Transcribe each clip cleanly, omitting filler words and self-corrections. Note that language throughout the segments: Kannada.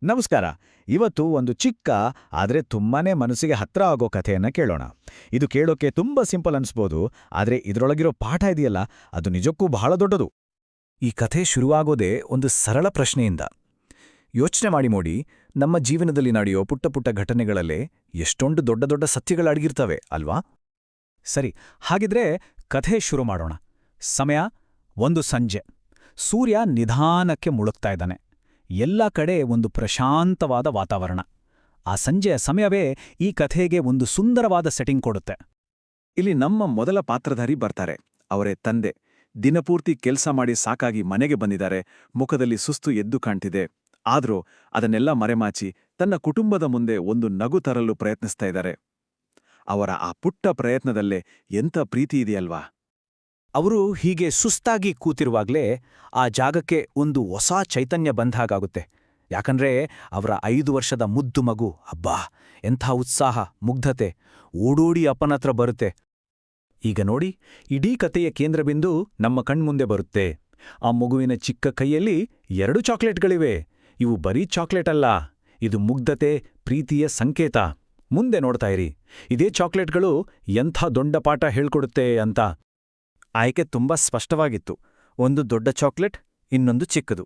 ನಮಸ್ಕಾರ. ಇವತ್ತು ಒಂದು ಚಿಕ್ಕ ಆದ್ರೆ ತುಂಬಾನೇ ಮನಸ್ಸಿಗೆ ಹತ್ರ ಆಗೋ ಕಥೆಯನ್ನ ಕೇಳೋಣ. ಇದು ಕೇಳೋಕೆ ತುಂಬಾ ಸಿಂಪಲ್ ಅನ್ಸ್ಬೋದು, ಆದ್ರೆ ಇದರೊಳಗಿರೋ ಪಾಠ ಇದೆಯಲ್ಲ, ಅದು ನಿಜಕ್ಕೂ ಬಹಳ ದೊಡ್ಡದು. ಈ ಕಥೆ ಶುರುವಾಗೋದೇ ಒಂದು ಸರಳ ಪ್ರಶ್ನೆಯಿಂದ. ಯೋಚನೆ ಮಾಡಿ ನೋಡಿ, ನಮ್ಮ ಜೀವನದಲ್ಲಿ ನಡೆಯೋ ಪುಟ್ಟ ಪುಟ್ಟ ಘಟನೆಗಳಲ್ಲೇ ಎಷ್ಟೊಂದು ದೊಡ್ಡ ದೊಡ್ಡ ಸತ್ಯಗಳಡಗಿರ್ತವೆ ಅಲ್ವಾ? ಸರಿ, ಹಾಗಿದ್ರೆ ಕಥೆ ಶುರು ಮಾಡೋಣ. ಸಮಯ ಒಂದು ಸಂಜೆ. ಸೂರ್ಯ ನಿಧಾನಕ್ಕೆ ಮುಳುಗ್ತಾ ಇದ್ದಾನೆ. ಎಲ್ಲ ಕಡೆ ಒಂದು ಪ್ರಶಾಂತವಾದ ವಾತಾವರಣ. ಆ ಸಂಜೆಯ ಸಮಯವೇ ಈ ಕಥೆಗೆ ಒಂದು ಸುಂದರವಾದ ಸೆಟ್ಟಿಂಗ್ ಕೊಡುತ್ತೆ. ಇಲ್ಲಿ ನಮ್ಮ ಮೊದಲ ಪಾತ್ರಧಾರಿ ಬರ್ತಾರೆ. ಅವರೇ ತಂದೆ. ದಿನಪೂರ್ತಿ ಕೆಲ್ಸ ಮಾಡಿ ಸಾಕಾಗಿ ಮನೆಗೆ ಬಂದಿದ್ದಾರೆ. ಮುಖದಲ್ಲಿ ಸುಸ್ತು ಎದ್ದು ಕಾಣ್ತಿದೆ. ಆದ್ರೂ ಅದನ್ನೆಲ್ಲ ಮರೆಮಾಚಿ ತನ್ನ ಕುಟುಂಬದ ಮುಂದೆ ಒಂದು ನಗು ತರಲು ಪ್ರಯತ್ನಿಸ್ತಾ ಇದ್ದಾರೆ. ಅವರ ಆ ಪುಟ್ಟ ಪ್ರಯತ್ನದಲ್ಲೇ ಎಂಥ ಪ್ರೀತಿ ಇದೆಯಲ್ವಾ? ಅವರು ಹೀಗೆ ಸುಸ್ತಾಗಿ ಕೂತಿರುವಾಗ್ಲೇ ಆ ಜಾಗಕ್ಕೆ ಒಂದು ಹೊಸ ಚೈತನ್ಯ ಬಂದಾಗುತ್ತೆ. ಯಾಕಂದ್ರೆ ಅವರ 5 ವರ್ಷದ ಮುದ್ದು ಮಗು, ಅಬ್ಬಾ ಎಂಥ ಉತ್ಸಾಹ, ಮುಗ್ಧತೆ, ಓಡೋಡಿ ಅಪ್ಪನತ್ರ ಬರುತ್ತೆ. ಈಗ ನೋಡಿ, ಇಡೀ ಕಥೆಯ ಕೇಂದ್ರಬಿಂದು ನಮ್ಮ ಕಣ್ಮುಂದೆ ಬರುತ್ತೆ. ಆ ಮಗುವಿನ ಚಿಕ್ಕ ಕೈಯಲ್ಲಿ 2 ಚಾಕ್ಲೇಟ್ಗಳಿವೆ. ಇವು ಬರೀ ಚಾಕ್ಲೇಟ್ ಅಲ್ಲ, ಇದು ಮುಗ್ಧತೆ, ಪ್ರೀತಿಯ ಸಂಕೇತ. ಮುಂದೆ ನೋಡ್ತಾ ಇರಿ, ಇದೇ ಚಾಕ್ಲೇಟ್ಗಳು ಎಂಥ ದೊಡ್ಡ ಪಾಠ ಹೇಳ್ಕೊಡುತ್ತೆ ಅಂತ. ಆಯ್ಕೆ ತುಂಬಾ ಸ್ಪಷ್ಟವಾಗಿತ್ತು. ಒಂದು ದೊಡ್ಡ ಚಾಕ್ಲೇಟ್, ಇನ್ನೊಂದು ಚಿಕ್ಕದು.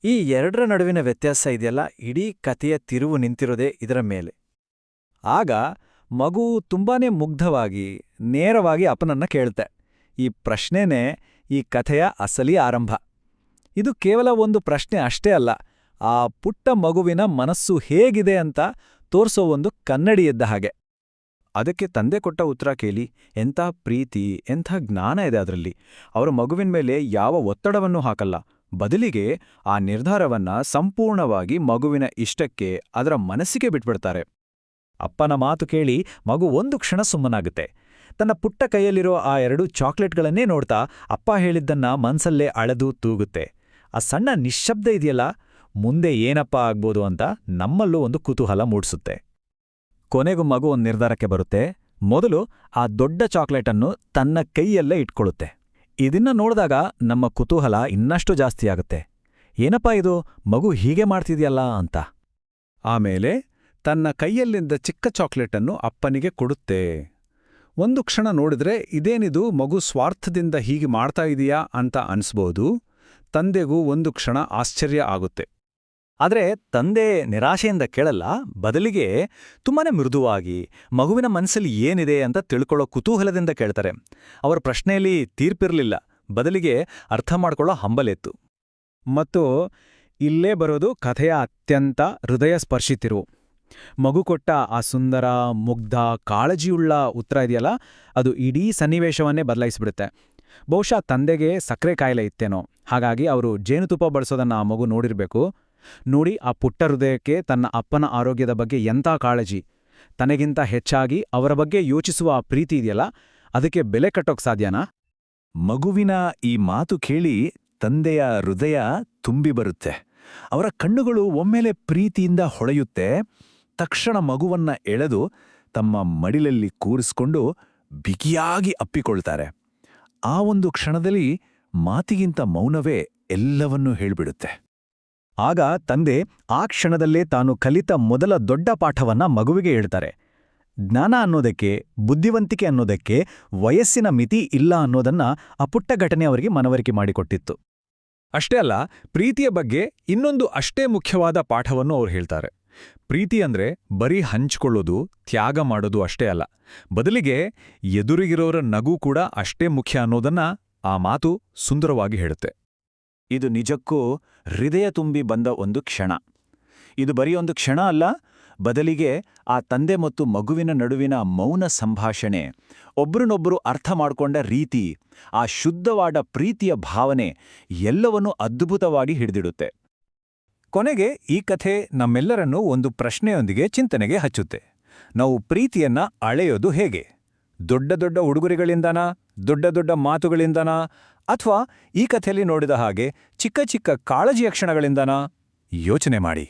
ಈ ಎರಡರ ನಡುವಿನ ವ್ಯತ್ಯಾಸ ಇದೆಯಲ್ಲ, ಇಡೀ ಕಥೆಯ ತಿರುವು ನಿಂತಿರೋದೇ ಇದರ ಮೇಲೆ. ಆಗ ಮಗು ತುಂಬಾನೇ ಮುಗ್ಧವಾಗಿ, ನೇರವಾಗಿ ಅಪ್ಪನನ್ನ ಕೇಳುತ್ತೆ. ಈ ಪ್ರಶ್ನೆನೇ ಈ ಕಥೆಯ ಅಸಲಿ ಆರಂಭ. ಇದು ಕೇವಲ ಒಂದು ಪ್ರಶ್ನೆ ಅಷ್ಟೇ ಅಲ್ಲ, ಆ ಪುಟ್ಟ ಮಗುವಿನ ಮನಸ್ಸು ಹೇಗಿದೆ ಅಂತ ತೋರ್ಸೋ ಒಂದು ಕನ್ನಡಿ ಇದ್ದ ಹಾಗೆ. ಅದಕ್ಕೆ ತಂದೆ ಕೊಟ್ಟ ಉತ್ತರ ಕೇಳಿ, ಎಂಥ ಪ್ರೀತಿ, ಎಂಥ ಜ್ಞಾನ ಇದೆ ಅದರಲ್ಲಿ. ಅವರ ಮಗುವಿನ ಮೇಲೆ ಯಾವ ಒತ್ತಡವನ್ನೂ ಹಾಕಲ್ಲ. ಬದಲಿಗೆ ಆ ನಿರ್ಧಾರವನ್ನ ಸಂಪೂರ್ಣವಾಗಿ ಮಗುವಿನ ಇಷ್ಟಕ್ಕೆ, ಅದರ ಮನಸ್ಸಿಗೆ ಬಿಟ್ಬಿಡ್ತಾರೆ. ಅಪ್ಪನ ಮಾತು ಕೇಳಿ ಮಗು ಒಂದು ಕ್ಷಣ ಸುಮ್ಮನಾಗುತ್ತೆ. ತನ್ನ ಪುಟ್ಟ ಕೈಯಲ್ಲಿರೋ ಆ 2 ಚಾಕ್ಲೇಟ್ಗಳನ್ನೇ ನೋಡ್ತಾ ಅಪ್ಪ ಹೇಳಿದ್ದನ್ನ ಮನ್ಸಲ್ಲೇ ಅಳೆದು ತೂಗುತ್ತೆ. ಆ ಸಣ್ಣ ನಿಶ್ಶಬ್ದ ಇದೆಯಲ್ಲ, ಮುಂದೆ ಏನಪ್ಪ ಆಗ್ಬೋದು ಅಂತ ನಮ್ಮಲ್ಲೂ ಒಂದು ಕುತೂಹಲ ಮೂಡಿಸುತ್ತೆ. ಕೊನೆಗೂ ಮಗು ಒಂದು ನಿರ್ಧಾರಕ್ಕೆ ಬರುತ್ತೆ. ಮೊದಲು ಆ ದೊಡ್ಡ ಚಾಕ್ಲೇಟನ್ನು ತನ್ನ ಕೈಯಲ್ಲೇ ಇಟ್ಕೊಳ್ಳುತ್ತೆ. ಇದನ್ನ ನೋಡಿದಾಗ ನಮ್ಮ ಕುತೂಹಲ ಇನ್ನಷ್ಟು ಜಾಸ್ತಿಯಾಗುತ್ತೆ. ಏನಪ್ಪಾ ಇದು, ಮಗು ಹೀಗೆ ಮಾಡ್ತಿದ್ಯಲ್ಲ ಅಂತ. ಆಮೇಲೆ ತನ್ನ ಕೈಯಲ್ಲಿದ್ದ ಚಿಕ್ಕ ಚಾಕ್ಲೇಟನ್ನು ಅಪ್ಪನಿಗೆ ಕೊಡುತ್ತೆ. ಒಂದು ಕ್ಷಣ ನೋಡಿದ್ರೆ ಇದೇನಿದು, ಮಗು ಸ್ವಾರ್ಥದಿಂದ ಹೀಗೆ ಮಾಡ್ತಾ ಇದೆಯಾ ಅಂತ ಅನ್ಸ್ಬೋದು. ತಂದೆಗೂ ಒಂದು ಕ್ಷಣ ಆಶ್ಚರ್ಯ ಆಗುತ್ತೆ. ಆದ್ರೆ ತಂದೆ ನಿರಾಶೆಯಿಂದ ಕೇಳಲ್ಲ, ಬದಲಿಗೆ ತುಂಬಾನೇ ಮೃದುವಾಗಿ ಮಗುವಿನ ಮನಸ್ಸಲ್ಲಿ ಏನಿದೆ ಅಂತ ತಿಳ್ಕೊಳ್ಳೋ ಕುತೂಹಲದಿಂದ ಕೇಳ್ತಾರೆ. ಅವರ ಪ್ರಶ್ನೆಯಲ್ಲಿ ತೀರ್ಪಿರಲಿಲ್ಲ, ಬದಲಿಗೆ ಅರ್ಥ ಮಾಡ್ಕೊಳ್ಳೋ ಹಂಬಲಿತ್ತು. ಮತ್ತು ಇಲ್ಲೇ ಬರೋದು ಕಥೆಯ ಅತ್ಯಂತ ಹೃದಯ ಸ್ಪರ್ಶಿ ತಿರುವು. ಮಗು ಕೊಟ್ಟ ಆ ಸುಂದರ, ಮುಗ್ಧ, ಕಾಳಜಿಯುಳ್ಳ ಉತ್ತರ ಇದೆಯಲ್ಲ, ಅದು ಇಡೀ ಸನ್ನಿವೇಶವನ್ನೇ ಬದಲಾಯಿಸಿಬಿಡುತ್ತೆ. ಬಹುಶಃ ತಂದೆಗೆ ಸಕ್ಕರೆ ಕಾಯಿಲೆ ಇತ್ತೇನೋ, ಹಾಗಾಗಿ ಅವರು ಜೇನುತುಪ್ಪ ಬಳಸೋದನ್ನ ಆ ಮಗು ನೋಡಿರ್ಬೇಕು. ನೋಡಿ, ಆ ಪುಟ್ಟ ಹೃದಯಕ್ಕೆ ತನ್ನ ಅಪ್ಪನ ಆರೋಗ್ಯದ ಬಗ್ಗೆ ಎಂಥ ಕಾಳಜಿ. ತನಗಿಂತ ಹೆಚ್ಚಾಗಿ ಅವರ ಬಗ್ಗೆ ಯೋಚಿಸುವ ಆ ಪ್ರೀತಿ ಇದೆಯಲ್ಲ, ಅದಕ್ಕೆ ಬೆಲೆ ಕಟ್ಟೋಕ್ ಸಾಧ್ಯನಾ? ಮಗುವಿನ ಈ ಮಾತು ಕೇಳಿ ತಂದೆಯ ಹೃದಯ ತುಂಬಿ ಬರುತ್ತೆ. ಅವರ ಕಣ್ಣುಗಳು ಒಮ್ಮೆಲೆ ಪ್ರೀತಿಯಿಂದ ಹೊಳೆಯುತ್ತೆ. ತಕ್ಷಣ ಮಗುವನ್ನ ಎಳೆದು ತಮ್ಮ ಮಡಿಲಲ್ಲಿ ಕೂರಿಸ್ಕೊಂಡು ಬಿಗಿಯಾಗಿ ಅಪ್ಪಿಕೊಳ್ತಾರೆ. ಆ ಒಂದು ಕ್ಷಣದಲ್ಲಿ ಮಾತಿಗಿಂತ ಮೌನವೇ ಎಲ್ಲವನ್ನೂ ಹೇಳ್ಬಿಡುತ್ತೆ. ಆಗ ತಂದೆ ಆ ಕ್ಷಣದಲ್ಲೇ ತಾನು ಕಲಿತ ಮೊದಲ ದೊಡ್ಡ ಪಾಠವನ್ನ ಮಗುವಿಗೆ ಹೇಳ್ತಾರೆ. ಜ್ಞಾನ ಅನ್ನೋದಕ್ಕೆ, ಬುದ್ಧಿವಂತಿಕೆ ಅನ್ನೋದಕ್ಕೆ ವಯಸ್ಸಿನ ಮಿತಿ ಇಲ್ಲ ಅನ್ನೋದನ್ನ ಆ ಪುಟ್ಟ ಘಟನೆ ಅವರಿಗೆ ಮನವರಿಕೆ ಮಾಡಿಕೊಟ್ಟಿತ್ತು. ಅಷ್ಟೇ ಅಲ್ಲ, ಪ್ರೀತಿಯ ಬಗ್ಗೆ ಇನ್ನೊಂದು ಅಷ್ಟೇ ಮುಖ್ಯವಾದ ಪಾಠವನ್ನು ಅವ್ರು ಹೇಳ್ತಾರೆ. ಪ್ರೀತಿ ಅಂದ್ರೆ ಬರೀ ಹಂಚ್ಕೊಳ್ಳೋದು, ತ್ಯಾಗ ಮಾಡೋದು ಅಷ್ಟೇ ಅಲ್ಲ, ಬದಲಿಗೆ ಎದುರಿಗಿರೋರ ನಗು ಕೂಡ ಅಷ್ಟೇ ಮುಖ್ಯ ಅನ್ನೋದನ್ನ ಆ ಮಾತು ಸುಂದರವಾಗಿ ಹೇಳುತ್ತೆ. ಇದು ನಿಜಕ್ಕೂ ಹೃದಯ ತುಂಬಿ ಬಂದ ಒಂದು ಕ್ಷಣ. ಇದು ಬರೀ ಒಂದು ಕ್ಷಣ ಅಲ್ಲ, ಬದಲಿಗೆ ಆ ತಂದೆ ಮತ್ತು ಮಗುವಿನ ನಡುವಿನ ಮೌನ ಸಂಭಾಷಣೆ, ಒಬ್ರನ್ನೊಬ್ಬರು ಅರ್ಥ ಮಾಡ್ಕೊಂಡ ರೀತಿ, ಆ ಶುದ್ಧವಾದ ಪ್ರೀತಿಯ ಭಾವನೆ ಎಲ್ಲವನ್ನೂ ಅದ್ಭುತವಾಗಿ ಹಿಡಿದಿಡುತ್ತೆ. ಕೊನೆಗೆ ಈ ಕಥೆ ನಮ್ಮೆಲ್ಲರನ್ನೂ ಒಂದು ಪ್ರಶ್ನೆಯೊಂದಿಗೆ ಚಿಂತನೆಗೆ ಹಚ್ಚುತ್ತೆ. ನಾವು ಪ್ರೀತಿಯನ್ನ ಅಳೆಯೋದು ಹೇಗೆ? ದೊಡ್ಡ ದೊಡ್ಡ ಉಡುಗೊರೆಗಳಿಂದನಾ, ದೊಡ್ಡ ದೊಡ್ಡ ಮಾತುಗಳಿಂದನಾ, ಅಥವಾ ಈ ಕಥೆಯಲ್ಲಿ ನೋಡಿದ ಹಾಗೆ ಚಿಕ್ಕ ಚಿಕ್ಕ ಕಾಳಜಿಯ ಕ್ಷಣಗಳಿಂದನಾ? ಯೋಚನೆ ಮಾಡಿ.